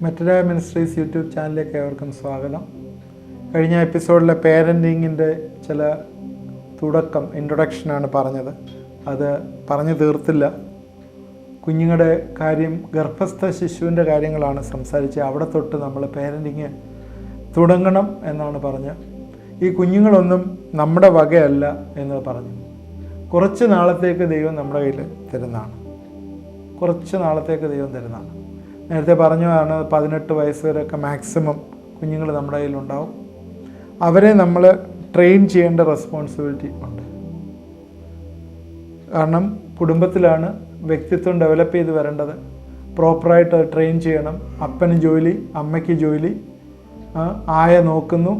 മെറ്റഡായ ministries YouTube ചാനലിലേക്ക് ഏവർക്കും സ്വാഗതം. കഴിഞ്ഞ എപ്പിസോഡിലെ പേരൻറ്റിങ്ങിൻ്റെ ചില ഇൻട്രൊഡക്ഷനാണ് പറഞ്ഞത്. അത് പറഞ്ഞു തീർത്തില്ല. കുഞ്ഞുങ്ങളുടെ കാര്യം, ഗർഭസ്ഥ ശിശുവിൻ്റെ കാര്യങ്ങളാണ് സംസാരിച്ച്. അവിടെ തൊട്ട് നമ്മൾ പേരൻറ്റിങ് തുടങ്ങണം എന്നാണ് പറഞ്ഞത്. ഈ കുഞ്ഞുങ്ങളൊന്നും നമ്മുടെ വകയല്ല എന്ന് പറഞ്ഞു. കുറച്ച് നാളത്തേക്ക് ദൈവം നമ്മുടെ കയ്യിൽ തരുന്നതാണ്. നേരത്തെ പറഞ്ഞതാണ് 18 വയസ്സ് വരെയൊക്കെ മാക്സിമം കുഞ്ഞുങ്ങൾ നമ്മുടെ കയ്യിലുണ്ടാവും. അവരെ നമ്മൾ ട്രെയിൻ ചെയ്യേണ്ട റെസ്പോൺസിബിലിറ്റി ഉണ്ട്. കാരണം കുടുംബത്തിലാണ് വ്യക്തിത്വം ഡെവലപ്പ് ചെയ്ത് വരേണ്ടത്. പ്രോപ്പറായിട്ട് ട്രെയിൻ ചെയ്യണം. അപ്പന് ജോലി, അമ്മയ്ക്ക് ജോലി, ആയ നോക്കുന്നു,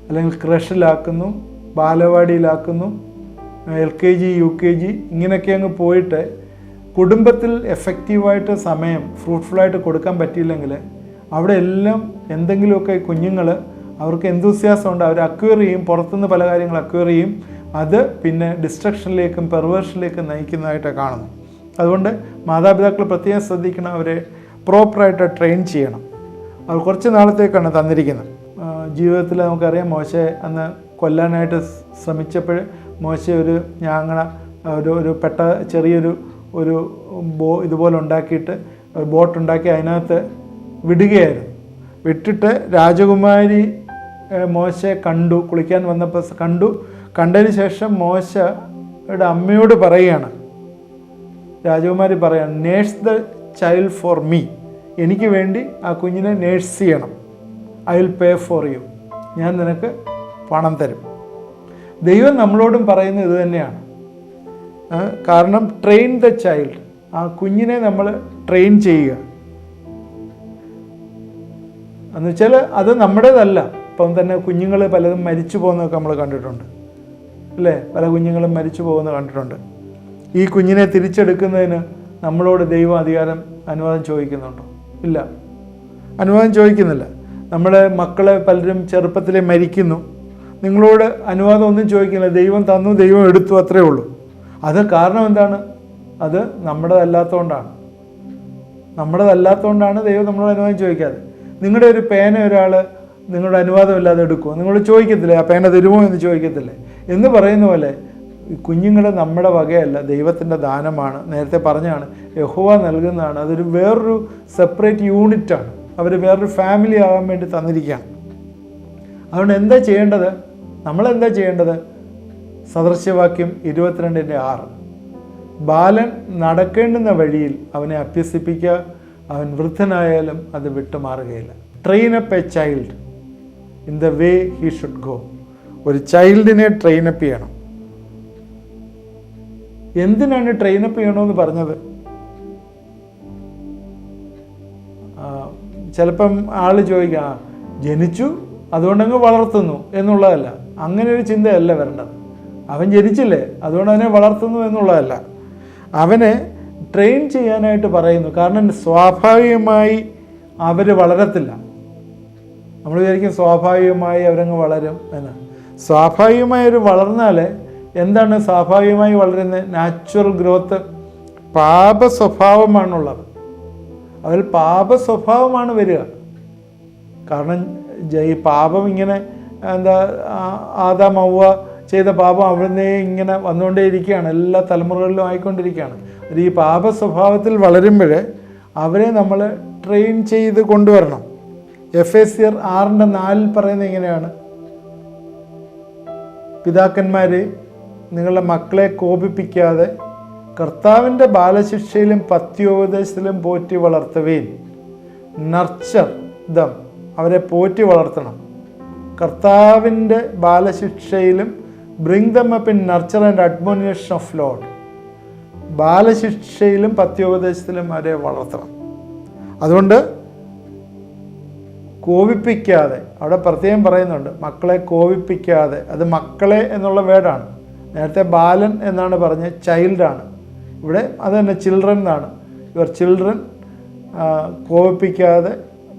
അല്ലെങ്കിൽ ക്രഷിലാക്കുന്നു, ബാലവാടിയിലാക്കുന്നു, LKG UKG ഇങ്ങനെയൊക്കെ അങ്ങ് പോയിട്ട് കുടുംബത്തിൽ എഫക്റ്റീവായിട്ട് സമയം ഫ്രൂട്ട്ഫുള്ളായിട്ട് കൊടുക്കാൻ പറ്റിയില്ലെങ്കിൽ അവിടെ എല്ലാം എന്തെങ്കിലുമൊക്കെ കുഞ്ഞുങ്ങൾ അവർക്ക് എന്തൂസിയാസം ഉണ്ട്, അവർ അക്വയർ ചെയ്യും, പുറത്തുനിന്ന് പല കാര്യങ്ങൾ അക്വയർ ചെയ്യും. അത് പിന്നെ ഡിസ്ട്രക്ഷനിലേക്കും പെർവേർഷനിലേക്കും നയിക്കുന്നതായിട്ട് കാണുന്നു. അതുകൊണ്ട് മാതാപിതാക്കൾ പ്രത്യേകം ശ്രദ്ധിക്കണം. അവരെ പ്രോപ്പറായിട്ട് ട്രെയിൻ ചെയ്യണം. അത് കുറച്ച് നാളത്തേക്കാണ് തന്നിരിക്കുന്നത്. ജീവിതത്തിൽ നമുക്കറിയാം, മോശയെ അന്ന് കൊല്ലാനായിട്ട് ശ്രമിച്ചപ്പോൾ മോശെ ഒരു ഞാങ്ങണ ഒരു ചെറിയൊരു ഇതുപോലെ ഉണ്ടാക്കിയിട്ട് ബോട്ടുണ്ടാക്കി അതിനകത്ത് വിടുകയായിരുന്നു. വിട്ടിട്ട് രാജകുമാരി മോശയെ കണ്ടു, കുളിക്കാൻ വന്നപ്പോൾ കണ്ടതിന് ശേഷം മോശയുടെ അമ്മയോട് പറയുകയാണ്, രാജകുമാരി പറയാണ്, nurse the child for me, എനിക്ക് വേണ്ടി ആ കുഞ്ഞിനെ നേഴ്സ് ചെയ്യണം. I will pay for you, ഞാൻ നിനക്ക് പണം തരും. ദൈവം നമ്മളോടും പറയുന്നത് ഇത് തന്നെയാണ്. കാരണം ട്രെയിൻ ദ ചൈൽഡ്, ആ കുഞ്ഞിനെ നമ്മൾ ട്രെയിൻ ചെയ്യുക എന്നുവെച്ചാൽ അത് നമ്മുടേതല്ല. ഇപ്പം തന്നെ കുഞ്ഞുങ്ങൾ പലതും മരിച്ചു പോകുന്നതൊക്കെ നമ്മൾ കണ്ടിട്ടുണ്ട്, അല്ലേ? പല കുഞ്ഞുങ്ങളും മരിച്ചു പോകുന്നത് കണ്ടിട്ടുണ്ട്. ഈ കുഞ്ഞിനെ തിരിച്ചെടുക്കുന്നതിന് നമ്മളോട് ദൈവം അനുവാദം ചോദിക്കുന്നുണ്ടോ? ഇല്ല, അനുവാദം ചോദിക്കുന്നില്ല. നമ്മുടെ മക്കളെ പലരും ചെറുപ്പത്തിലേ മരിക്കുന്നു, നിങ്ങളോട് അനുവാദം ഒന്നും ചോദിക്കുന്നില്ല. ദൈവം തന്നു, ദൈവം എടുത്തു, അത്രേ ഉള്ളൂ. അത് കാരണം എന്താണ്? അത് നമ്മുടേതല്ലാത്തതുകൊണ്ടാണ് ദൈവം നമ്മളോട് അനുവാദം ചോദിക്കാതെ. നിങ്ങളുടെ ഒരു പേന ഒരാൾ നിങ്ങളുടെ അനുവാദമില്ലാതെ എടുക്കുമോ? നിങ്ങൾ ചോദിക്കത്തില്ലേ, ആ പേന തരുമോ എന്ന് ചോദിക്കത്തില്ലേ? എന്ന് പറയുന്ന പോലെ കുഞ്ഞുങ്ങൾ നമ്മുടെ വകയല്ല, ദൈവത്തിൻ്റെ ദാനമാണ്. നേരത്തെ പറഞ്ഞാണ്, യഹോവ നൽകുന്നതാണ്. അതൊരു വേറൊരു സെപ്പറേറ്റ് യൂണിറ്റാണ്. അവർ വേറൊരു ഫാമിലി ആകാൻ വേണ്ടി തന്നിരിക്കുകയാണ്. അതുകൊണ്ട് നമ്മളെന്താ ചെയ്യേണ്ടത്? സദൃശ്യവാക്യം 22:6, ബാലൻ നടക്കേണ്ടുന്ന വഴിയിൽ അവനെ അഭ്യസിപ്പിക്കുക, അവൻ വൃദ്ധനായാലും അത് വിട്ടുമാറുകയില്ല. Train up a child in the way he should go. ഒരു ചൈൽഡിനെ ട്രെയിനപ്പ് ചെയ്യണം. എന്തിനാണ് ട്രെയിനപ്പ് ചെയ്യണമെന്ന് പറഞ്ഞത്? ചിലപ്പം ആൾ ചോദിക്കാം, ജനിച്ചു അതുകൊണ്ടങ്ങ് വളർത്തുന്നു എന്നുള്ളതല്ല. അങ്ങനെ ഒരു ചിന്തയല്ല വരേണ്ടത്. അവൻ ജനിച്ചില്ലേ അതുകൊണ്ട് അവനെ വളർത്തുന്നു എന്നുള്ളതല്ല. അവനെ ട്രെയിൻ ചെയ്യാനായിട്ട് പറയുന്നു. കാരണം സ്വാഭാവികമായി അവർ വളരത്തില്ല. നമ്മൾ വിചാരിക്കും സ്വാഭാവികമായി അവരങ്ങ് വളരും എന്ന്. സ്വാഭാവികമായി അവർ വളർന്നാൽ എന്താണ് സ്വാഭാവികമായി വളരുന്നത്? Natural growth. പാപ സ്വഭാവമാണുള്ളത്. അതിൽ പാപ സ്വഭാവമാണ് വരിക. കാരണം ഈ പാപം ഇങ്ങനെ ആദാം ഹവ്വ ചെയ്ത പാപം അവിടുന്ന് ഇങ്ങനെ വന്നുകൊണ്ടേയിരിക്കുകയാണ്, എല്ലാ തലമുറകളിലും ആയിക്കൊണ്ടിരിക്കുകയാണ്. ഈ പാപ സ്വഭാവത്തിൽ വളരുമ്പോൾ അവരെ നമ്മൾ ട്രെയിൻ ചെയ്ത് കൊണ്ടുവരണം. എഫേസ്യർ 6:4 പറയുന്നത് ഇങ്ങനെയാണ്, പിതാക്കന്മാരെ നിങ്ങളുടെ മക്കളെ കോപിപ്പിക്കാതെ കർത്താവിൻ്റെ ബാലശിക്ഷയിലും പഥ്യോപദേശത്തിലും പോറ്റി വളർത്തുവീൻ. നർച്ചർ ദം, അവരെ പോറ്റി വളർത്തണം. കർത്താവിൻ്റെ ബാലശിക്ഷയിലും bring them up in nurture and admonition of lord. ബാലശിക്ഷയിലും പഥ്യോപദേശത്തിലും അവരെ വളർത്തണം. അതുകൊണ്ട് കോപിപ്പിക്കാതെ, അവിടെ പ്രത്യേകം പറയുന്നുണ്ട്, മക്കളെ കോപിപ്പിക്കാതെ. അത് മക്കളെ എന്നുള്ള വേർഡാണ്. നേരത്തെ ബാലൻ എന്നാണ് പറഞ്ഞത്, ചൈൽഡാണ്. ഇവിടെ അത് തന്നെ ചിൽഡ്രൻ എന്നാണ്. യുവർ ചിൽഡ്രൻ കോപിപ്പിക്കാതെ,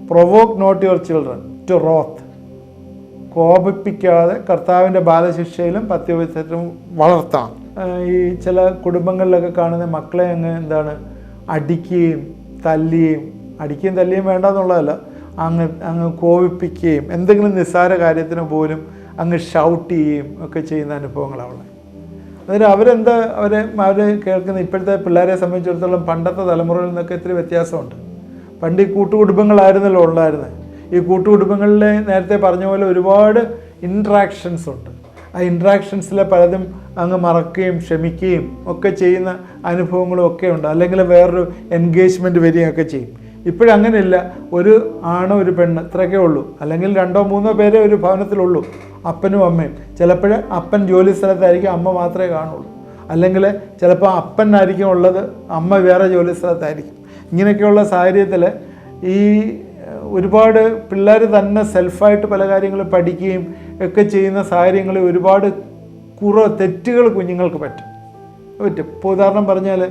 provoke not your children to wrath. കോപിപ്പിക്കാതെ കർത്താവിൻ്റെ ബാലശിക്ഷയിലും പഥ്യോപദേശത്തിലും വളർത്താം. ഈ ചില കുടുംബങ്ങളിലൊക്കെ കാണുന്ന മക്കളെ അങ്ങ് അടിക്കുകയും തല്ലുകയും വേണ്ട എന്നുള്ളതല്ല, അങ്ങ് കോപിപ്പിക്കുകയും എന്തെങ്കിലും നിസ്സാര കാര്യത്തിന് പോലും അങ്ങ് ഷൗട്ട് ചെയ്യുകയും ഒക്കെ ചെയ്യുന്ന അനുഭവങ്ങളാണ്. അതായത് അവർ കേൾക്കുന്ന ഇപ്പോഴത്തെ പിള്ളേരെ സംബന്ധിച്ചിടത്തോളം പണ്ടത്തെ തലമുറയിൽ നിന്നൊക്കെ ഇത്തിരി വ്യത്യാസമുണ്ട്. പണ്ട് ഈ കൂട്ടുകുടുംബങ്ങളായിരുന്നല്ലോ ഉണ്ടായിരുന്നത്. ഈ കൂട്ടുകുടുംബങ്ങളിൽ നേരത്തെ പറഞ്ഞ പോലെ ഒരുപാട് ഇൻട്രാക്ഷൻസ് ഉണ്ട്. ആ ഇൻട്രാക്ഷൻസിലെ പലതും അങ്ങ് മറക്കുകയും ക്ഷമിക്കുകയും ഒക്കെ ചെയ്യുന്ന അനുഭവങ്ങളും ഒക്കെ ഉണ്ട്. അല്ലെങ്കിൽ വേറൊരു എൻഗേജ്മെൻറ്റ് വരികയൊക്കെ ചെയ്യും. ഇപ്പോഴങ്ങനെയില്ല. ഒരു ആണോ ഒരു പെണ്ണ് ഇത്രയൊക്കെ ഉള്ളൂ, അല്ലെങ്കിൽ 2 or 3 പേരെ ഒരു ഭവനത്തിലുള്ളൂ, അപ്പനും അമ്മയും. ചിലപ്പോൾ അപ്പൻ ജോലി സ്ഥലത്തായിരിക്കും, അമ്മ മാത്രമേ കാണുള്ളൂ. അല്ലെങ്കിൽ ചിലപ്പോൾ അപ്പനായിരിക്കും ഉള്ളത്, അമ്മ വേറെ ജോലി സ്ഥലത്തായിരിക്കും. ഇങ്ങനെയൊക്കെയുള്ള സാഹചര്യത്തിൽ ഈ ഒരുപാട് പിള്ളേർ തന്നെ സെൽഫായിട്ട് പല കാര്യങ്ങളും പഠിക്കുകയും ഒക്കെ ചെയ്യുന്ന സാഹചര്യങ്ങളിൽ ഒരുപാട് തെറ്റുകൾ കുഞ്ഞുങ്ങൾക്ക് പറ്റും. ഇപ്പോൾ ഉദാഹരണം പറഞ്ഞാൽ,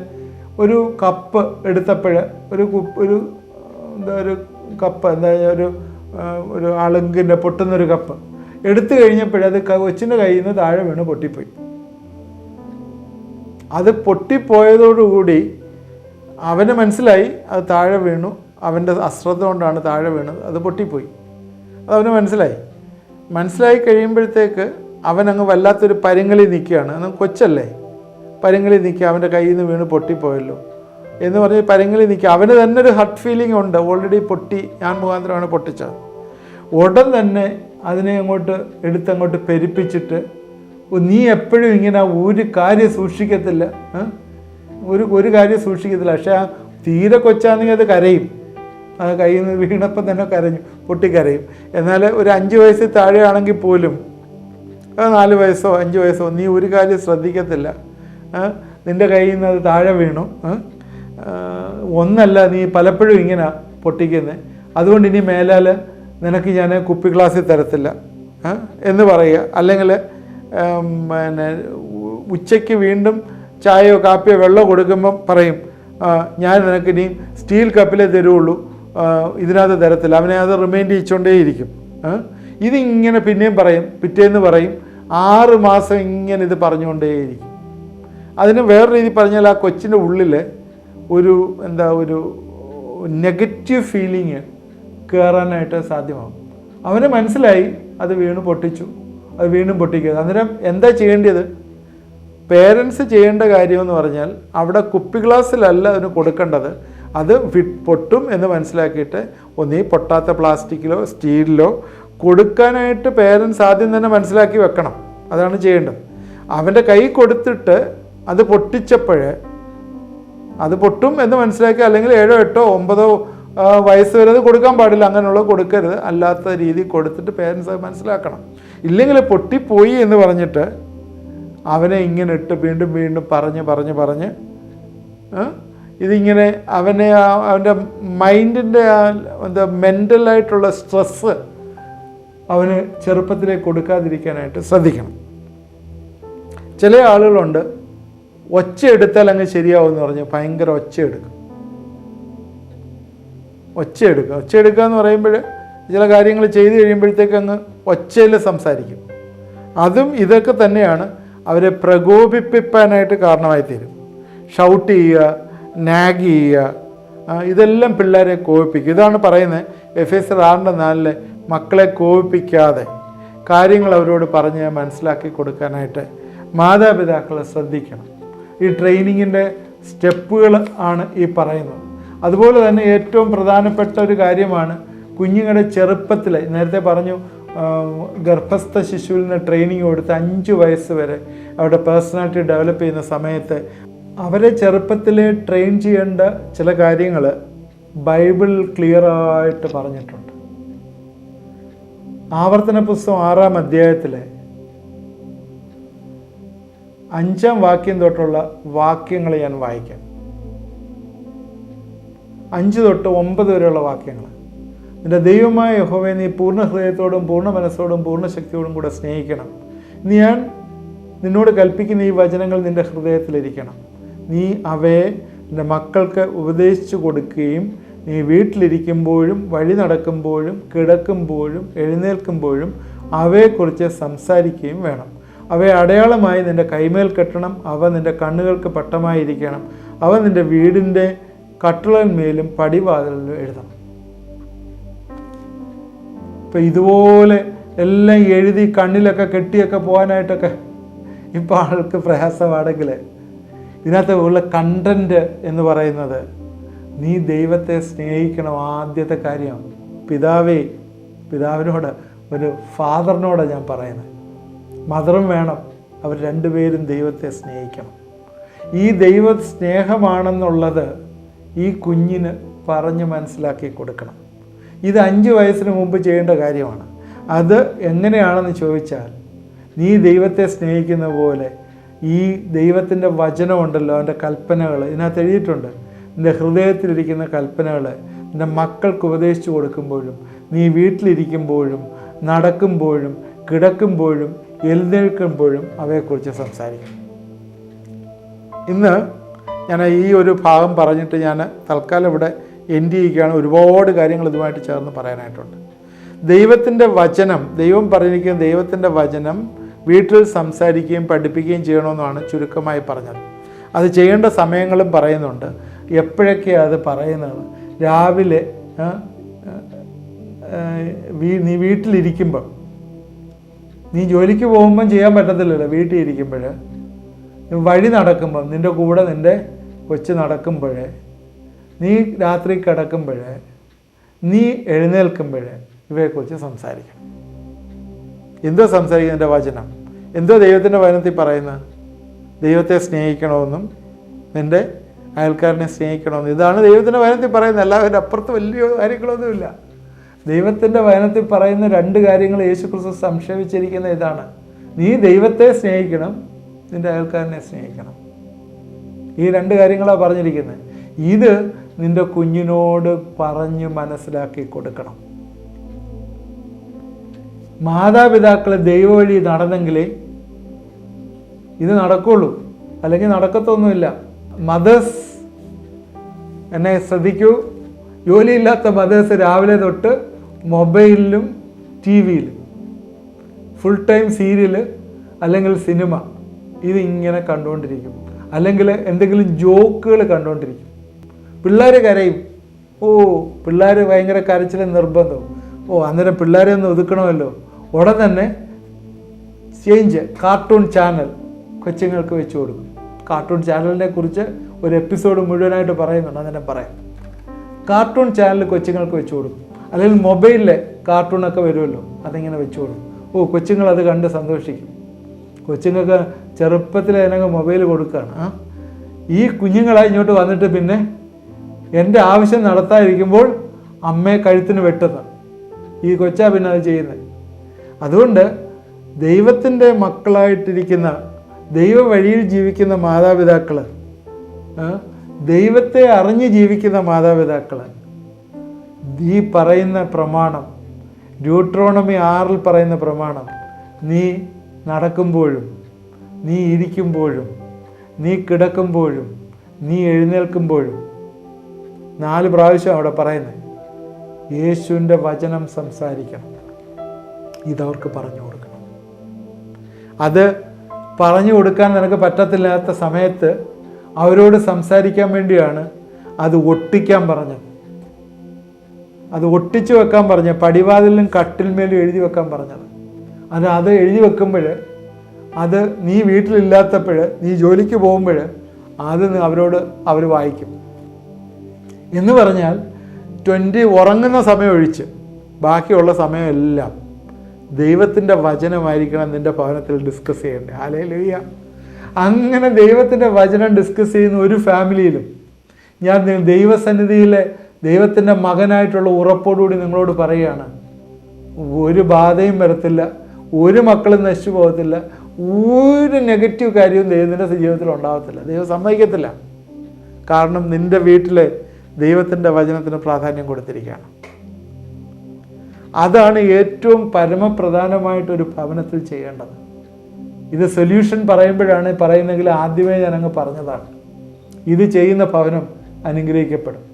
ഒരു കപ്പ് എടുത്തപ്പോൾ ഒരു കപ്പ് ഒരു അളുങ്കിൻ്റെ പൊട്ടുന്നൊരു കപ്പ് എടുത്തു കഴിഞ്ഞപ്പോഴത് കൊച്ചിൻ്റെ കയ്യിൽ നിന്ന് താഴെ വീണ് പൊട്ടിപ്പോയി. അത് പൊട്ടിപ്പോയതോടുകൂടി അവന് മനസ്സിലായി അത് താഴെ വീണു, അവൻ്റെ അശ്രദ്ധ കൊണ്ടാണ് താഴെ വീണത്, അത് പൊട്ടിപ്പോയി. അതവന് മനസ്സിലായി കഴിയുമ്പോഴത്തേക്ക് അവനങ്ങ് വല്ലാത്തൊരു പരുങ്ങലി നിൽക്കുകയാണ്. അന്ന് കൊച്ചല്ലേ, പരുങ്ങലി നിൽക്കുക, അവൻ്റെ കയ്യിൽ നിന്ന് വീണ് പൊട്ടിപ്പോയല്ലോ എന്ന് പറഞ്ഞ് പരുങ്ങലി നിൽക്കുക. അവന് തന്നെ ഒരു ഹർട്ട് ഫീലിംഗ് ഉണ്ട്, ഓൾറെഡി പൊട്ടി, ഞാൻ മുഖാന്തരമാണ് പൊട്ടിച്ചത്. ഉടൻ തന്നെ അതിനെ എടുത്തങ്ങോട്ട് പെരുപ്പിച്ചിട്ട്, നീ എപ്പോഴും ഇങ്ങനെ ഒരു കാര്യം സൂക്ഷിക്കത്തില്ല, ഒരു കാര്യം സൂക്ഷിക്കത്തില്ല. പക്ഷേ ആ തീരെ കൊച്ചാണെങ്കിൽ അത് കരയും, അത് കയ്യിൽ നിന്ന് വീണപ്പം തന്നെ പൊട്ടിക്കരയും. എന്നാൽ ഒരു 5 വയസ്സിൽ താഴെയാണെങ്കിൽ പോലും, 4 വയസ്സോ 5 വയസ്സോ, നീ ഒരു കാര്യം ശ്രദ്ധിക്കത്തില്ല, നിൻ്റെ കയ്യിൽ നിന്ന് അത് താഴെ വീണു, ഒന്നല്ല നീ പലപ്പോഴും ഇങ്ങനെ പൊട്ടിക്കുന്നത്, അതുകൊണ്ട് ഇനി മേലാൽ നിനക്ക് ഞാൻ കുപ്പി ഗ്ലാസ്സിൽ തരത്തില്ല എന്ന് പറയുക. അല്ലെങ്കിൽ ഉച്ചയ്ക്ക് വീണ്ടും ചായയോ കാപ്പിയോ വെള്ളമോ കൊടുക്കുമ്പം പറയും, ഞാൻ നിനക്ക് ഇനി സ്റ്റീൽ കപ്പിലേ തരുള്ളൂ, ഇതിനകത്ത് തരത്തില്ല. അവനെ അത് റിമൈൻഡ് ചെയ്യിച്ചുകൊണ്ടേയിരിക്കും. ഇതിങ്ങനെ പിന്നെയും പറയും, പിറ്റേന്ന് പറയും, 6 മാസം ഇങ്ങനെ ഇത് പറഞ്ഞുകൊണ്ടേയിരിക്കും. അതിന് വേറെ രീതി പറഞ്ഞാൽ ആ കൊച്ചിൻ്റെ ഉള്ളിൽ ഒരു നെഗറ്റീവ് ഫീലിങ് കയറാനായിട്ട് സാധ്യമാകും. അവന് മനസ്സിലായി അത് വീണ് പൊട്ടിച്ചു, അത് വീണ്ടും പൊട്ടിക്കുക. അന്നേരം എന്താ ചെയ്യേണ്ടത്? പേരൻസ് ചെയ്യേണ്ട കാര്യമെന്ന് പറഞ്ഞാൽ, അവിടെ കുപ്പി ഗ്ലാസ്സിലല്ല അതിന് കൊടുക്കേണ്ടത്, അത് പൊട്ടും എന്ന് മനസ്സിലാക്കിയിട്ട് ഒന്നീ പൊട്ടാത്ത പ്ലാസ്റ്റിക്കിലോ സ്റ്റീലിലോ കൊടുക്കാനായിട്ട് പേരൻസ് ആദ്യം തന്നെ മനസ്സിലാക്കി വെക്കണം. അതാണ് ചെയ്യേണ്ടത്. അവൻ്റെ കൈ കൊടുത്തിട്ട് അത് പൊട്ടിച്ചപ്പോൾ അത് പൊട്ടും എന്ന് മനസ്സിലാക്കി, അല്ലെങ്കിൽ 7, 8, 9 വയസ്സ് വരെ അത് കൊടുക്കാൻ പാടില്ല, അങ്ങനെയുള്ള കൊടുക്കരുത്. അല്ലാത്ത രീതി കൊടുത്തിട്ട് പേരൻസ് അത് മനസ്സിലാക്കണം. ഇല്ലെങ്കിൽ പൊട്ടിപ്പോയി എന്ന് പറഞ്ഞിട്ട് അവനെ ഇങ്ങനെ ഇട്ട് വീണ്ടും വീണ്ടും പറഞ്ഞ് ഇതിങ്ങനെ അവൻ്റെ മൈൻഡിൻ്റെ മെൻ്റലായിട്ടുള്ള സ്ട്രെസ്സ് അവന് ചെറുപ്പത്തിലേക്ക് കൊടുക്കാതിരിക്കാനായിട്ട് ശ്രദ്ധിക്കണം. ചില ആളുകളുണ്ട്, ഒച്ച എടുത്താൽ അങ്ങ് ശരിയാവും എന്ന് പറഞ്ഞ് ഭയങ്കര ഒച്ച എടുക്കുക എന്ന് പറയുമ്പോൾ ചില കാര്യങ്ങൾ ചെയ്ത് കഴിയുമ്പോഴത്തേക്ക് അങ്ങ് ഒച്ചയിൽ സംസാരിക്കും. അതും ഇതൊക്കെ തന്നെയാണ് അവരെ പ്രകോപിപ്പിക്കാനായിട്ട് കാരണമായി തീരും. ഷൗട്ട് ചെയ്യുക, നാഗ് ചെയ്യുക, ഇതെല്ലാം പിള്ളേരെ കോപിപ്പിക്കും. ഇതാണ് പറയുന്നത് എഫേസ്യർ 6:4 മക്കളെ കോപിപ്പിക്കാതെ കാര്യങ്ങൾ അവരോട് പറഞ്ഞ് മനസ്സിലാക്കി കൊടുക്കാനായിട്ട് മാതാപിതാക്കളെ ശ്രദ്ധിക്കണം. ഈ ട്രെയിനിങ്ങിൻ്റെ സ്റ്റെപ്പുകൾ ആണ് ഈ പറയുന്നത്. അതുപോലെ തന്നെ ഏറ്റവും പ്രധാനപ്പെട്ട ഒരു കാര്യമാണ് കുഞ്ഞുങ്ങളുടെ ചെറുപ്പത്തിൽ, നേരത്തെ പറഞ്ഞു ഗർഭസ്ഥ ശിശുവിൽ നിന്ന് ട്രെയിനിങ് കൊടുത്ത് 5 വയസ്സ് വരെ അവരുടെ പേഴ്സണാലിറ്റി ഡെവലപ്പ് ചെയ്യുന്ന സമയത്ത് അവരെ ചെറുപ്പത്തിൽ ട്രെയിൻ ചെയ്യേണ്ട ചില കാര്യങ്ങൾ ബൈബിൾ ക്ലിയറായിട്ട് പറഞ്ഞിട്ടുണ്ട്. ആവർത്തന പുസ്തകം 6-ാം അധ്യായത്തിലെ 5-ാം വാക്യം തൊട്ടുള്ള വാക്യങ്ങൾ ഞാൻ വായിക്കാം. 5 തൊട്ട് 9 വരെയുള്ള വാക്യങ്ങൾ. നിന്റെ ദൈവമായ യഹോവയെ നീ പൂർണ്ണ ഹൃദയത്തോടും പൂർണ്ണ മനസ്സോടും പൂർണ്ണ ശക്തിയോടും കൂടെ സ്നേഹിക്കണം. ഞാൻ നിന്നോട് കൽപ്പിക്കുന്ന ഈ വചനങ്ങൾ നിന്റെ ഹൃദയത്തിലിരിക്കണം. നീ അവയെ നിന്റെ മക്കൾക്ക് ഉപദേശിച്ചു കൊടുക്കുകയും നീ വീട്ടിലിരിക്കുമ്പോഴും വഴി നടക്കുമ്പോഴും കിടക്കുമ്പോഴും എഴുന്നേൽക്കുമ്പോഴും അവയെക്കുറിച്ച് സംസാരിക്കുകയും വേണം. അവയെ അടയാളമായി നിന്റെ കൈമേൽ കെട്ടണം. അവ നിന്റെ കണ്ണുകൾക്ക് പട്ടമായിരിക്കണം. അവ നിന്റെ വീടിൻ്റെ കട്ടിളന്മേലും പടിവാതിലിലും എഴുതണം. ഇപ്പം ഇതുപോലെ എല്ലാം എഴുതി കണ്ണിലൊക്കെ കെട്ടിയൊക്കെ പോകാനായിട്ടൊക്കെ ഇപ്പോൾ ആൾക്ക് പ്രയാസമാണെങ്കിൽ ഇതിനകത്ത് ഉള്ള കണ്ടൻറ്റ് എന്ന് പറയുന്നത് നീ ദൈവത്തെ സ്നേഹിക്കണം. ആദ്യത്തെ കാര്യം പിതാവിനോട്, ഒരു ഫാദറിനോട് ഞാൻ പറയുന്നത്. മദറും വേണം. അവർ രണ്ടുപേരും ദൈവത്തെ സ്നേഹിക്കണം. ഈ ദൈവ സ്നേഹമാണെന്നുള്ളത് ഈ കുഞ്ഞിന് പറഞ്ഞ് മനസ്സിലാക്കി കൊടുക്കണം. ഇത് 5 വയസ്സിന് മുമ്പ് ചെയ്യേണ്ട കാര്യമാണ്. അത് എങ്ങനെയാണെന്ന് ചോദിച്ചാൽ, നീ ദൈവത്തെ സ്നേഹിക്കുന്ന പോലെ ഈ ദൈവത്തിൻ്റെ വചനമുണ്ടല്ലോ, അവൻ്റെ കൽപ്പനകൾ ഇതിനകത്ത് എഴുതിയിട്ടുണ്ട്. നിൻ്റെ ഹൃദയത്തിലിരിക്കുന്ന കൽപ്പനകൾ നിൻ്റെ മക്കൾക്ക് ഉപദേശിച്ചു കൊടുക്കുമ്പോഴും, നീ വീട്ടിലിരിക്കുമ്പോഴും, നടക്കുമ്പോഴും, കിടക്കുമ്പോഴും, എഴുന്നേൽക്കുമ്പോഴും അവയെക്കുറിച്ച് സംസാരിക്കും. ഇന്ന് ഞാൻ ഈ ഒരു ഭാഗം പറഞ്ഞിട്ട് ഞാൻ തൽക്കാലം ഇവിടെ എൻഡ് ചെയ്യുകയാണ്. ഒരുപാട് കാര്യങ്ങൾ ഇതുമായിട്ട് ചേർന്ന് പറയാനായിട്ടുണ്ട്. ദൈവത്തിൻ്റെ വചനം, ദൈവം പറഞ്ഞിരിക്കുന്ന ദൈവത്തിൻ്റെ വചനം വീട്ടിൽ സംസാരിക്കുകയും പഠിപ്പിക്കുകയും ചെയ്യണമെന്നാണ് ചുരുക്കമായി പറഞ്ഞത്. അത് ചെയ്യേണ്ട സമയങ്ങളും പറയുന്നുണ്ട്. എപ്പോഴൊക്കെയാണ് അത് പറയുന്നത്? രാവിലെ നീ വീട്ടിലിരിക്കുമ്പം, നീ ജോലിക്ക് പോകുമ്പം ചെയ്യാൻ പറ്റത്തില്ലല്ലോ. വീട്ടിൽ ഇരിക്കുമ്പോൾ, വഴി നടക്കുമ്പം, നിൻ്റെ കൂടെ നിൻ്റെ കൊച്ച് നടക്കുമ്പോൾ, നീ രാത്രി കിടക്കുമ്പോൾ, നീ എഴുന്നേൽക്കുമ്പോൾ ഇവയെക്കുറിച്ച് സംസാരിക്കണം. എന്തോ സംസാരിക്കുന്നതിൻ്റെ വചനം, എന്തോ ദൈവത്തിൻ്റെ വചനത്തിൽ പറയുന്നത്? ദൈവത്തെ സ്നേഹിക്കണമെന്നും നിൻ്റെ അയൽക്കാരനെ സ്നേഹിക്കണമെന്നും. ഇതാണ് ദൈവത്തിൻ്റെ വചനത്തിൽ പറയുന്നത്. എല്ലാവരും അപ്പുറത്ത് വലിയ കാര്യങ്ങളൊന്നുമില്ല. ദൈവത്തിൻ്റെ വചനത്തിൽ പറയുന്ന 2 കാര്യങ്ങൾ യേശുക്രിസ്തു സംക്ഷേപിച്ചിരിക്കുന്ന ഇതാണ്: നീ ദൈവത്തെ സ്നേഹിക്കണം, നിൻ്റെ അയൽക്കാരനെ സ്നേഹിക്കണം. ഈ 2 കാര്യങ്ങളാണ് പറഞ്ഞിരിക്കുന്നത്. ഇത് നിൻ്റെ കുഞ്ഞിനോട് പറഞ്ഞ് മനസ്സിലാക്കി കൊടുക്കണം. മാതാപിതാക്കൾ ദൈവവഴി നടന്നെങ്കിലേ ഇത് നടക്കുള്ളൂ, അല്ലെങ്കിൽ നടക്കത്തൊന്നുമില്ല. മദേഴ്സ് എന്നെ ശ്രദ്ധിക്കൂ. ജോലിയില്ലാത്ത മദേഴ്സ് രാവിലെ തൊട്ട് മൊബൈലിലും ടി വിയിലും ഫുൾ ടൈം സീരിയൽ അല്ലെങ്കിൽ സിനിമ ഇതിങ്ങനെ കണ്ടുകൊണ്ടിരിക്കും, അല്ലെങ്കിൽ എന്തെങ്കിലും ജോക്കുകൾ കണ്ടുകൊണ്ടിരിക്കും. പിള്ളേർ കരയും. പിള്ളേർ ഭയങ്കര കരച്ചിലും നിർബന്ധവും. അന്നേരം പിള്ളേരെ ഒന്ന് ഒതുക്കണമല്ലോ. ഉടൻ തന്നെ കാർട്ടൂൺ ചാനൽ കൊച്ചുങ്ങൾക്ക് വെച്ച് കൊടുക്കും. കാർട്ടൂൺ ചാനലിനെ കുറിച്ച് ഒരു എപ്പിസോഡ് മുഴുവനായിട്ട് പറയുന്നുണ്ട്, അങ്ങനെ പറയാം. കാർട്ടൂൺ ചാനൽ കൊച്ചുങ്ങൾക്ക് വെച്ച് കൊടുക്കും. അല്ലെങ്കിൽ മൊബൈലിലെ കാർട്ടൂണൊക്കെ വരുമല്ലോ, അതിങ്ങനെ വെച്ച് കൊടുക്കും. കൊച്ചുങ്ങളത് കണ്ട് സന്തോഷിക്കും. കൊച്ചുങ്ങൾക്ക് ചെറുപ്പത്തിൽ അതിനങ്ങ് മൊബൈൽ കൊടുക്കുകയാണ്. ഈ കുഞ്ഞുങ്ങളായി ഇങ്ങോട്ട് വന്നിട്ട് പിന്നെ എൻ്റെ ആവശ്യം നടത്താതിരിക്കുമ്പോൾ അമ്മയെ കഴുത്തിന് വെട്ടുന്നു. ഈ കൊച്ചാ പിന്നെ അത് ചെയ്യുന്നത്. അതുകൊണ്ട് ദൈവത്തിൻ്റെ മക്കളായിട്ടിരിക്കുന്ന, ദൈവ വഴിയിൽ ജീവിക്കുന്ന മാതാപിതാക്കൾ, ദൈവത്തെ അറിഞ്ഞ് ജീവിക്കുന്ന മാതാപിതാക്കൾ ഈ പറയുന്ന പ്രമാണം, ഡ്യൂട്രോണമി 6 പറയുന്ന പ്രമാണം, നീ നടക്കുമ്പോഴും, നീ ഇരിക്കുമ്പോഴും, നീ കിടക്കുമ്പോഴും, നീ എഴുന്നേൽക്കുമ്പോഴും 4 പ്രാവശ്യം അവിടെ പറയുന്നത് യേശുവിൻ്റെ വചനം സംസാരിക്കണം. ഇതവർക്ക് പറഞ്ഞു കൊടുക്കണം. അത് പറഞ്ഞു കൊടുക്കാൻ നിനക്ക് പറ്റത്തില്ലാത്ത സമയത്ത് അവരോട് സംസാരിക്കാൻ വേണ്ടിയാണ് അത് ഒട്ടിക്കാൻ പറഞ്ഞത്. അത് ഒട്ടിച്ചു വെക്കാൻ പറഞ്ഞത്, പടിവാതിലും കട്ടിൽമേലും എഴുതി വെക്കാൻ പറഞ്ഞത്. അത് എഴുതി വെക്കുമ്പോൾ, അത് നീ വീട്ടിലില്ലാത്തപ്പോൾ, നീ ജോലിക്ക് പോകുമ്പോൾ അത് അവർ വായിക്കും. എന്ന് പറഞ്ഞാൽ ഉറങ്ങുന്ന സമയം ഒഴിച്ച് ബാക്കിയുള്ള സമയമെല്ലാം ദൈവത്തിൻ്റെ വചനമായിരിക്കണം നിൻ്റെ ഭവനത്തിൽ ഡിസ്കസ് ചെയ്യേണ്ടത്. ഹല്ലേലൂയ. അങ്ങനെ ദൈവത്തിൻ്റെ വചനം ഡിസ്കസ് ചെയ്യുന്ന ഒരു ഫാമിലിയിലും ഞാൻ ദൈവസന്നിധിയിലെ ദൈവത്തിൻ്റെ മകനായിട്ടുള്ള ഉറപ്പോടുകൂടി നിങ്ങളോട് പറയുകയാണ്, ഒരു ബാധയും വരത്തില്ല, ഒരു മക്കളും നശിച്ചു പോകത്തില്ല, ഒരു നെഗറ്റീവ് കാര്യവും ദൈവത്തിൻ്റെ ജീവിതത്തിൽ ഉണ്ടാകത്തില്ല. ദൈവം സമ്മതിക്കത്തില്ല. കാരണം നിൻ്റെ വീട്ടിൽ ദൈവത്തിൻ്റെ വചനത്തിന് പ്രാധാന്യം കൊടുത്തിരിക്കുകയാണ്. അതാണ് ഏറ്റവും പരമപ്രധാനമായിട്ടൊരു ഭവനത്തിൽ ചെയ്യേണ്ടത്. ഇത് സൊല്യൂഷൻ പറയുമ്പോഴാണ് പറയുന്നെങ്കിൽ ആദ്യമേ ഞാനങ്ങ് പറഞ്ഞതാണ്. ഇത് ചെയ്യുന്ന ഭവനം അനുഗ്രഹിക്കപ്പെടും.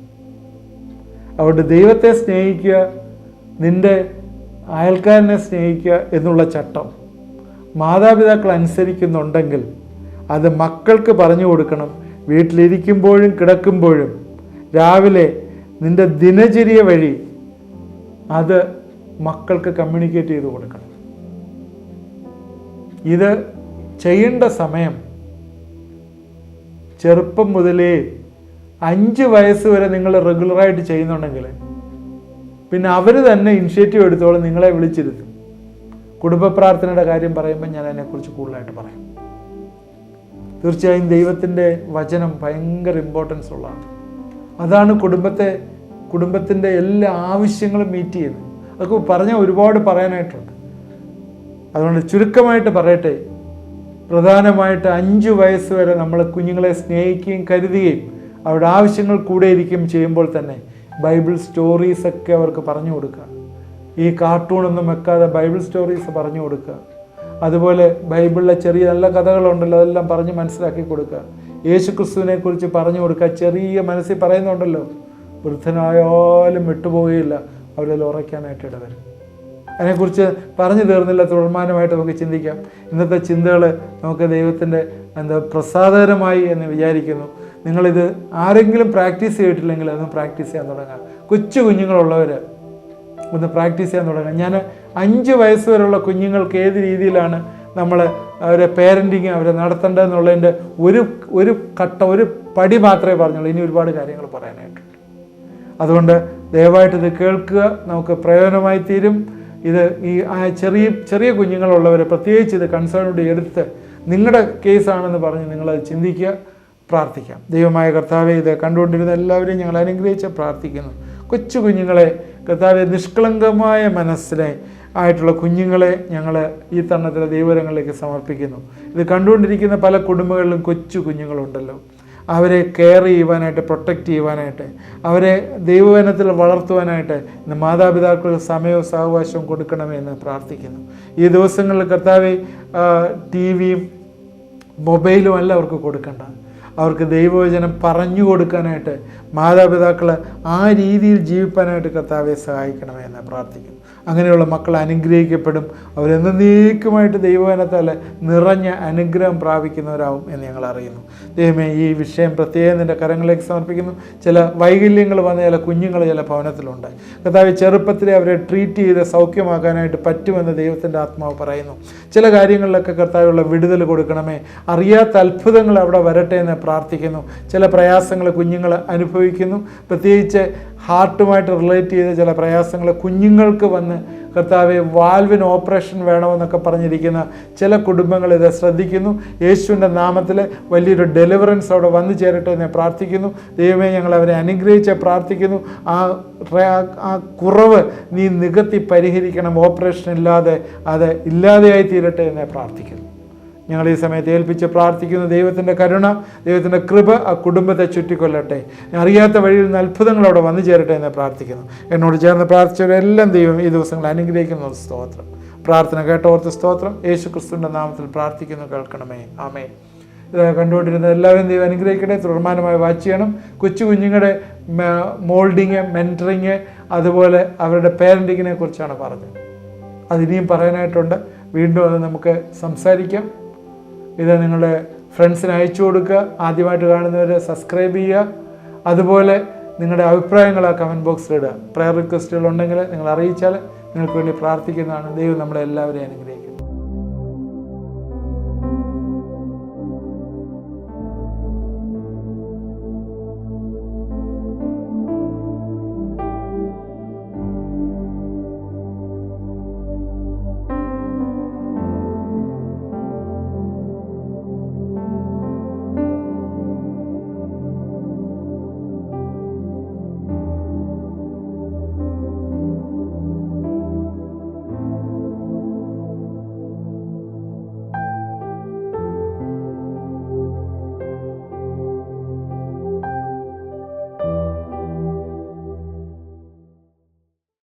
അതുകൊണ്ട് ദൈവത്തെ സ്നേഹിക്കുക, നിൻ്റെ അയൽക്കാരനെ സ്നേഹിക്കുക എന്നുള്ള ചട്ടം മാതാപിതാക്കൾ അനുസരിക്കുന്നുണ്ടെങ്കിൽ അത് മക്കൾക്ക് പറഞ്ഞു കൊടുക്കണം. വീട്ടിലിരിക്കുമ്പോഴും കിടക്കുമ്പോഴും രാവിലെ നിൻ്റെ ദിനചര്യ വഴി അത് മക്കൾക്ക് കമ്മ്യൂണിക്കേറ്റ് ചെയ്ത് കൊടുക്കണം. ഇത് ചെയ്യേണ്ട സമയം ചെറുപ്പം മുതലേ 5 വയസ്സ് വരെ നിങ്ങൾ റെഗുലറായിട്ട് ചെയ്യുന്നുണ്ടെങ്കിൽ പിന്നെ അവർ തന്നെ ഇനിഷ്യേറ്റീവ് എടുത്തോളം നിങ്ങളെ വിളിച്ചിരുത്തും. കുടുംബ പ്രാർത്ഥനയുടെ കാര്യം പറയുമ്പോൾ ഞാൻ അതിനെക്കുറിച്ച് കൂടുതലായിട്ട് പറയാം. തീർച്ചയായും ദൈവത്തിൻ്റെ വചനം ഭയങ്കര ഇമ്പോർട്ടൻസ് ഉള്ളതാണ്. അതാണ് കുടുംബത്തിൻ്റെ എല്ലാ ആവശ്യങ്ങളും മീറ്റ് ചെയ്യുന്നത്. അതൊക്കെ പറഞ്ഞാൽ ഒരുപാട് പറയാനായിട്ടുണ്ട്. അതുകൊണ്ട് ചുരുക്കമായിട്ട് പറയട്ടെ, പ്രധാനമായിട്ട് 5 വയസ്സ് വരെ നമ്മൾ കുഞ്ഞുങ്ങളെ സ്നേഹിക്കുകയും കരുതുകയും അവരുടെ ആവശ്യങ്ങൾ കൂടെ ഇരിക്കുകയും ചെയ്യുമ്പോൾ തന്നെ ബൈബിൾ സ്റ്റോറീസൊക്കെ അവർക്ക് പറഞ്ഞു കൊടുക്കുക. ഈ കാർട്ടൂണൊന്നും വെക്കാതെ ബൈബിൾ സ്റ്റോറീസ് പറഞ്ഞു കൊടുക്കുക. അതുപോലെ ബൈബിളിലെ ചെറിയ നല്ല കഥകളുണ്ടല്ലോ, അതെല്ലാം പറഞ്ഞ് മനസ്സിലാക്കി കൊടുക്കുക. യേശു ക്രിസ്തുവിനെ കുറിച്ച് പറഞ്ഞു കൊടുക്കുക. ചെറിയ മനസ്സിൽ പറയുന്നുണ്ടല്ലോ, വൃദ്ധനായാലും വിട്ടുപോവുകയില്ല, അവരെല്ലാം ഉറയ്ക്കാനായിട്ട് ഇടവരും. അതിനെക്കുറിച്ച് പറഞ്ഞു തീർന്നില്ല, തുടർമാനമായിട്ട് നമുക്ക് ചിന്തിക്കാം. ഇന്നത്തെ ചിന്തകൾ നമുക്ക് ദൈവത്തിൻ്റെ പ്രസാദകരമായി എന്ന് വിചാരിക്കുന്നു. നിങ്ങളിത് ആരെങ്കിലും പ്രാക്ടീസ് ചെയ്തിട്ടില്ലെങ്കിൽ അതൊന്ന് പ്രാക്ടീസ് ചെയ്യാൻ തുടങ്ങുക. കൊച്ചു കുഞ്ഞുങ്ങളുള്ളവർ ഒന്ന് പ്രാക്ടീസ് ചെയ്യാൻ തുടങ്ങുക. ഞാൻ 5 വയസ്സ് വരെയുള്ള കുഞ്ഞുങ്ങൾക്ക് ഏത് രീതിയിലാണ് നമ്മൾ അവരെ പേരൻറ്റിങ് അവരെ നടത്തേണ്ടതെന്നുള്ളതിൻ്റെ ഒരു പടി മാത്രമേ പറഞ്ഞുള്ളൂ. ഇനി ഒരുപാട് കാര്യങ്ങൾ പറയാനായിട്ടുണ്ട്. അതുകൊണ്ട് ദയവായിട്ട് ഇത് കേൾക്കുക, നമുക്ക് പ്രയോജനമായി തീരും. ഇത് ഈ ചെറിയ കുഞ്ഞുങ്ങളുള്ളവർ പ്രത്യേകിച്ച് ഇത് കൺസേണോട് എടുത്ത് നിങ്ങളുടെ കേസാണെന്ന് പറഞ്ഞ് നിങ്ങളത് ചിന്തിക്കുക, പ്രാർത്ഥിക്കാം. ദൈവമായ കർത്താവെ, ഇത് കണ്ടുകൊണ്ടിരുന്ന എല്ലാവരെയും ഞങ്ങൾ അനുഗ്രഹിച്ച് പ്രാർത്ഥിക്കുന്നു. കൊച്ചു കുഞ്ഞുങ്ങളെ കർത്താവെ, നിഷ്കളങ്കമായ മനസ്സിനെ ആയിട്ടുള്ള കുഞ്ഞുങ്ങളെ ഞങ്ങൾ ഈ തരണത്തിലെ ദൈവകരങ്ങളിലേക്ക് സമർപ്പിക്കുന്നു. ഇത് കണ്ടുകൊണ്ടിരിക്കുന്ന പല കുടുംബങ്ങളിലും കൊച്ചു കുഞ്ഞുങ്ങളുണ്ടല്ലോ, അവരെ കെയർ ചെയ്യുവാനായിട്ട്, പ്രൊട്ടക്റ്റ് ചെയ്യുവാനായിട്ട്, അവരെ ദൈവവചനത്തിൽ വളർത്തുവാനായിട്ട് ഇന്ന് മാതാപിതാക്കൾക്ക് സമയവും സാവകാശവും കൊടുക്കണമേ എന്ന് പ്രാർത്ഥിക്കുന്നു. ഈ ദിവസങ്ങളിൽ കർത്താവെ, ടിവിയും മൊബൈലും അല്ല അവർക്ക് കൊടുക്കേണ്ട, അവർക്ക് ദൈവവചനം പറഞ്ഞു കൊടുക്കാനായിട്ട് മാതാപിതാക്കൾ ആ രീതിയിൽ ജീവിപ്പാനായിട്ട് കർത്താവെ സഹായിക്കണമേ എന്ന് പ്രാർത്ഥിക്കുന്നു. അങ്ങനെയുള്ള മക്കൾ അനുഗ്രഹിക്കപ്പെടും. അവരെന്നേക്കുമായിട്ട് ദൈവവചനത്താൽ നിറഞ്ഞ അനുഗ്രഹം പ്രാപിക്കുന്നവരാവും എന്ന് ഞങ്ങൾ അറിയുന്നു. ദൈവമേ, ഈ വിഷയം പ്രത്യേകം നിൻ്റെ കരങ്ങളിലേക്ക് സമർപ്പിക്കുന്നു. ചില വൈകല്യങ്ങൾ വന്ന ചില കുഞ്ഞുങ്ങൾ ചില ഭവനത്തിലുണ്ട്. കർത്താവ്, ചെറുപ്പത്തിലെ അവരെ ട്രീറ്റ് ചെയ്ത് സൗഖ്യമാക്കാനായിട്ട് പറ്റുമെന്ന് ദൈവത്തിൻ്റെ ആത്മാവ് പറയുന്നു. ചില കാര്യങ്ങളിലൊക്കെ കർത്താവുള്ള വിടുതൽ കൊടുക്കണമേ. അറിയാത്ത അത്ഭുതങ്ങൾ അവിടെ വരട്ടെ എന്ന് പ്രാർത്ഥിക്കുന്നു. ചില പ്രയാസങ്ങൾ കുഞ്ഞുങ്ങൾ അനുഭവിക്കുന്നു. പ്രത്യേകിച്ച് ഹാർട്ടുമായിട്ട് റിലേറ്റ് ചെയ്ത ചില പ്രയാസങ്ങൾ കുഞ്ഞുങ്ങൾക്ക് വന്ന് കർത്താവെ, വാൽവിന് ഓപ്പറേഷൻ വേണമെന്നൊക്കെ പറഞ്ഞിരിക്കുന്ന ചില കുടുംബങ്ങൾ ഇത് ശ്രദ്ധിക്കുന്നു. യേശുവിൻ്റെ നാമത്തിൽ വലിയൊരു ഡെലിവറൻസ് അവിടെ വന്നു ചേരട്ടെ എന്ന് പ്രാർത്ഥിക്കുന്നു. ദൈവമേ, ഞങ്ങൾ അവരെ അനുഗ്രഹിച്ച് പ്രാർത്ഥിക്കുന്നു. ആ കുറവ് നീ നികത്തി പരിഹരിക്കണം. ഓപ്പറേഷൻ ഇല്ലാതെ അത് ഇല്ലാതെയായി തീരട്ടെ എന്ന് പ്രാർത്ഥിക്കുന്നു. ഞങ്ങൾ ഈ സമയത്ത് ഏൽപ്പിച്ച് പ്രാർത്ഥിക്കുന്നു. ദൈവത്തിൻ്റെ കരുണ, ദൈവത്തിൻ്റെ കൃപ ആ കുടുംബത്തെ ചുറ്റിക്കൊള്ളട്ടെ. അറിയാത്ത വഴിയിൽ നിന്ന് അത്ഭുതങ്ങൾ അവിടെ വന്നു ചേരട്ടെ എന്ന് പ്രാർത്ഥിക്കുന്നു. എന്നോട് ചേർന്ന് പ്രാർത്ഥിച്ചവരെല്ലാം ദൈവം ഈ ദിവസങ്ങൾ അനുഗ്രഹിക്കുന്ന സ്തോത്രം. പ്രാർത്ഥന കേട്ടോർത്ത് സ്തോത്രം. യേശു ക്രിസ്തുവിൻ്റെ നാമത്തിൽ പ്രാർത്ഥിക്കുന്നു, കേൾക്കണമേ. ആമേൻ. ഇത് കണ്ടുകൊണ്ടിരുന്ന എല്ലാവരും ദൈവം അനുഗ്രഹിക്കട്ടെ. തുടർമാനമായി വാച്ച് ചെയ്യണം. കൊച്ചു കുഞ്ഞുങ്ങളുടെ മോൾഡിങ്, മെൻറ്ററിങ്, അതുപോലെ അവരുടെ പേരൻറ്റിങ്ങിനെ കുറിച്ചാണ് പറഞ്ഞത്. അതിനിയും പറയാനായിട്ടുണ്ട്. വീണ്ടും അത് നമുക്ക് സംസാരിക്കാം. ഇത് നിങ്ങളുടെ ഫ്രണ്ട്സിന് അയച്ചു കൊടുക്കുക. ആദ്യമായിട്ട് കാണുന്നവർ സബ്സ്ക്രൈബ് ചെയ്യുക. അതുപോലെ നിങ്ങളുടെ അഭിപ്രായങ്ങൾ ആ കമൻറ്റ് ബോക്സിലിടുക. പ്രയർ റിക്വസ്റ്റുകൾ ഉണ്ടെങ്കിൽ നിങ്ങൾ അറിയിച്ചാൽ നിങ്ങൾക്ക് വേണ്ടി പ്രാർത്ഥിക്കുന്നതാണ്. ദൈവം നമ്മളെ എല്ലാവരെയും അനുഗ്രഹിക്കും.